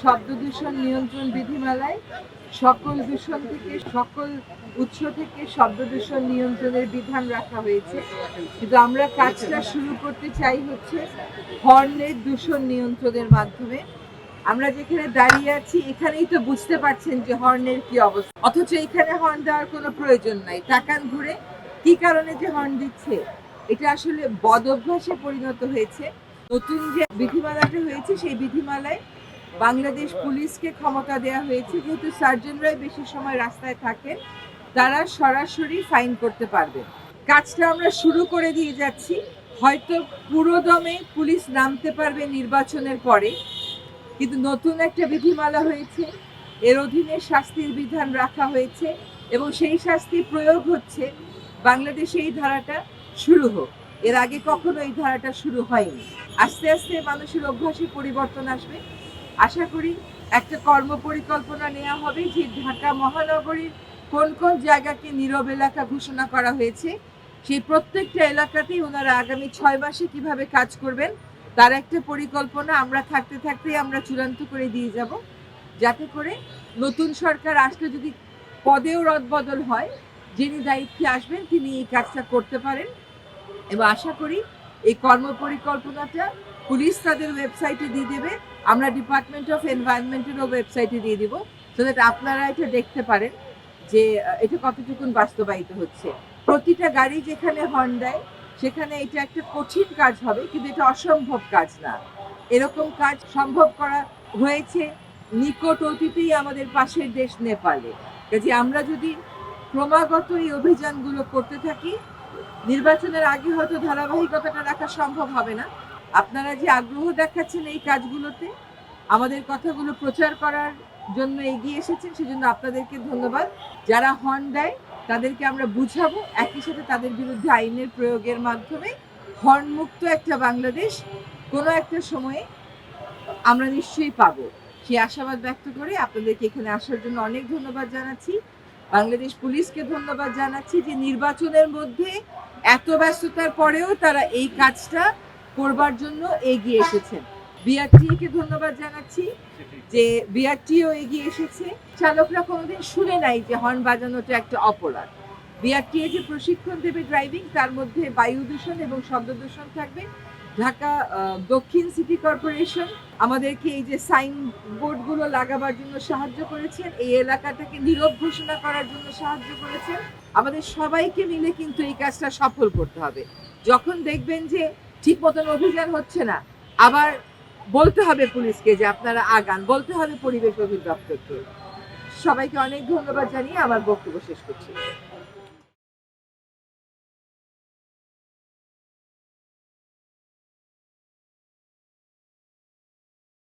শব্দ দূষণ নিয়ন্ত্রণ বিধিমালায় সকল দূষণ থেকে সকল উৎস থেকে শব্দ দূষণ নিয়ন্ত্রণের বিধান রাখা হয়েছে, কিন্তু আমরা কাজটা শুরু করতে চাই হচ্ছে হর্নের দূষণ নিয়ন্ত্রণের মাধ্যমে। আমরা যেখানে দাঁড়িয়ে আছি এখানেই তো বুঝতে পারছেন যে হর্নের কি অবস্থা, অথচ এখানে হর্ন দেওয়ার কোনো প্রয়োজন নাই। তাকান ঘুরে, কি কারণে যে হর্ন দিচ্ছে, এটা আসলে বদ অভ্যাসে পরিণত হয়েছে। নতুন যে বিধিমালাটা হয়েছে সেই বিধিমালায় বাংলাদেশ পুলিশকে ক্ষমতা দেওয়া হয়েছে, যেহেতু সার্জনরাই বেশি সময় রাস্তায় থাকেন, তারা সরাসরি ফাইন করতে পারবে। কাজটা আমরা শুরু করে দিয়ে যাচ্ছি, হয়তো পুরোদমে পুলিশ নামতে পারবে নির্বাচনের পরে, কিন্তু নতুন একটা বিধিমালা হয়েছে, এর অধীনে শাস্তির বিধান রাখা হয়েছে এবং সেই শাস্তি প্রয়োগ হচ্ছে বাংলাদেশে এই ধারাটা শুরু হোক। এর আগে কখনো এই ধারাটা শুরু হয়নি। আস্তে আস্তে মানুষের অভ্যাসে পরিবর্তন আসবে। আশা করি একটা কর্ম পরিকল্পনা নেওয়া হবে যে ঢাকা মহানগরীর কোন কোন জায়গাকে নীরব এলাকা ঘোষণা করা হয়েছে, সেই প্রত্যেকটা এলাকাতেই ওনারা আগামী 6 মাসে কিভাবে কাজ করবেন তার একটা পরিকল্পনা আমরা থাকতে থাকতেই আমরা চূড়ান্ত করে দিয়ে যাব, যাতে করে নতুন সরকার আসলে যদি পদেও রদবদল হয়, যিনি দায়িত্বে আসবেন তিনি এই কাজটা করতে পারেন। এবং আশা করি এই কর্ম পরিকল্পনাটা পুলিশ তাদের ওয়েবসাইটে দিয়ে দেবে, আমরা ডিপার্টমেন্ট অফ এনভায়রনমেন্টেরও ওয়েবসাইটে দিয়ে দিব, সো দ্যাট আপনারা এটা দেখতে পারেন যে এটা কতটুকুন বাস্তবায়িত হচ্ছে। প্রতিটা গাড়ি যেখানে হর্ন দেয় সেখানে এটা একটা কঠিন কাজ হবে, কিন্তু এটা অসম্ভব কাজ না। এরকম কাজ সম্ভব করা হয়েছে নিকট অতীতেই আমাদের পাশের দেশ নেপালে। কাজে আমরা যদি ক্রমাগত এই অভিযানগুলো করতে থাকি, নির্বাচনের আগে হয়তো ধারাবাহিকতাটা রাখা সম্ভব হবে না। আপনারা যে আগ্রহ দেখাচ্ছেন এই কাজগুলোতে, আমাদের কথাগুলো প্রচার করার জন্য এগিয়ে এসেছেন, সেজন্য আপনাদেরকে ধন্যবাদ। যারা হর্ন দেয় তাদেরকে আমরা বুঝাবো, একই সাথে তাদের বিরুদ্ধে আইনের প্রয়োগের মাধ্যমে হর্ন মুক্ত একটা বাংলাদেশ কোনো একটা সময়ে আমরা নিশ্চয়ই পাবো। সেই আশাবাদ ব্যক্ত করে আপনাদেরকে এখানে আসার জন্য অনেক ধন্যবাদ জানাচ্ছি। বাংলাদেশ পুলিশকে ধন্যবাদ জানাচ্ছি যে নির্বাচনের মধ্যে এত ব্যস্ততার পরেও তারা এই কাজটা করবার জন্য এগিয়ে এসেছেন। বিআরটিএ-কে ধন্যবাদ জানাচ্ছি যে বিআরটিও এগিয়ে এসেছে। চালকরা কোনোদিন শুনে নাই যে হর্ন বাজানোটা একটা অপরাধ। বিআরটিএ যে প্রশিক্ষণ দেবে ড্রাইভিং, তার মধ্যে বায়ু দূষণ এবং শব্দ দূষণ থাকবে। ঢাকা দক্ষিণ সিটি কর্পোরেশন আমাদেরকে এই যে সাইন বোর্ডগুলো লাগাবার জন্য সাহায্য করেছেন, এই এলাকাটাকে নীরব ঘোষণা করার জন্য সাহায্য করেছেন। আমাদের সবাইকে মিলে কিন্তু এই কাজটা সফল করতে হবে। যখন দেখবেন যে ঠিক মতন অভিযান হচ্ছে না, আবার বলতে হবে পুলিশকে যে আপনারা আগান, বলতে হবে পরিবেশ অধিদপ্তরকে। সবাইকে অনেক ধন্যবাদ জানিয়ে আমার বক্তব্য শেষ করছি।